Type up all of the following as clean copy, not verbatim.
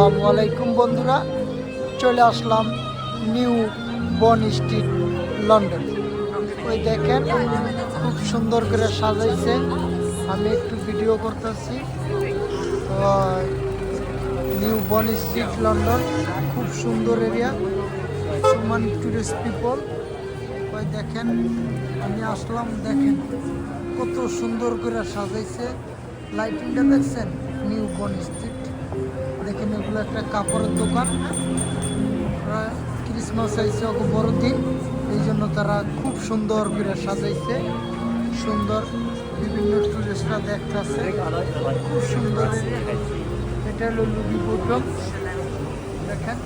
আসসালামু আলাইকুম বন্ধুরা, চলে আসলাম নিউ বন স্ট্রিট লন্ডন। ওই দেখেন খুব সুন্দর করে সাজাইছে। আমি একটু ভিডিও করতেছি। নিউ বন স্ট্রিট লন্ডন খুব সুন্দর এরিয়া, সুমান টুরিস্ট পিপল। ওই দেখেন আমি আসলাম, দেখেন কত সুন্দর করে সাজাইছে। লাইটিংটা দেখছেন? নিউ বন স্ট্রিট। দেখেন এগুলো একটা কাপড়ের দোকান। ক্রিসমাস আইসে ওকে বড়দিন, এই জন্য তারা খুব সুন্দর করে সাজাইছে। সুন্দর বিভিন্ন টুরিস্টরা দেখতেছে, খুব সুন্দর। এটা হলো লুবি বুটম। দেখেন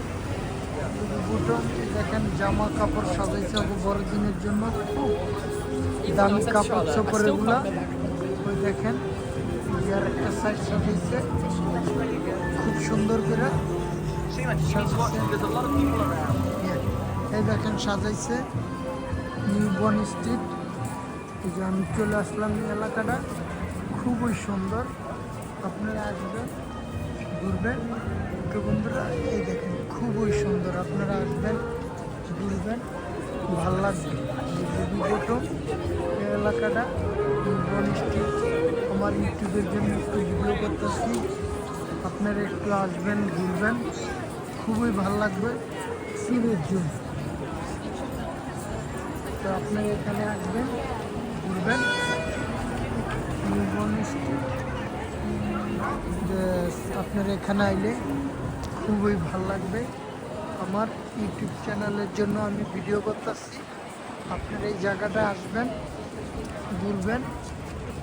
লুবি বুটম, দেখেন জামা কাপড় সাজাইছে ওকে বড়দিনের জন্য। খুব দামি কাপড় চোপড় এগুলা। ওই দেখেন ইয়ার একটা সাইড সাজাইছে খুব সুন্দর করে। এই দেখেন সাজাইছে নিউ বন স্ট্রিট। এই যে আমি চলে আসলাম, এই এলাকাটা খুবই সুন্দর। আপনারা আসবেন, ঘুরবেন তো বন্ধুরা। এই দেখেন খুবই সুন্দর, আপনারা আসবেন, ঘুরবেন, ভাল লাগবে। প্রথম এই এলাকাটা নিউ বন স্ট্রিট। আমার ইউটিউবের জন্য একটু ভিডিও করতেছি, আপনারা একটু আসবেন, ঘুরবেন, খুবই ভালো লাগবে। সিনের জন্য তো আপনারা এখানে আসবেন, ঘুরবেন। নিউ বন স্ট্রিট আপনারা এখানে আইলে খুবই ভালো লাগবে। আমার ইউটিউব চ্যানেলের জন্য আমি ভিডিও করতেছি, আপনারা এই জায়গাটা আসবেন, ঘুরবেন,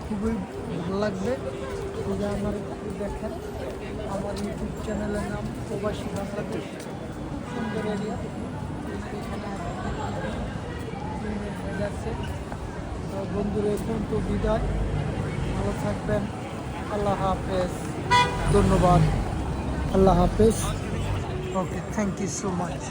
খুবই ভালো লাগবে। আমার দেখেন আমার ইউটিউব চ্যানেলের নাম প্রবাসী বাংলাদেশ। সুন্দর এরিয়া, এখানে আছে। বন্ধুরা এখন তো বিদায়, ভালো থাকবেন, আল্লাহ হাফেজ, ধন্যবাদ, আল্লাহ হাফেজ। ওকে, থ্যাংক ইউ সো মাচ।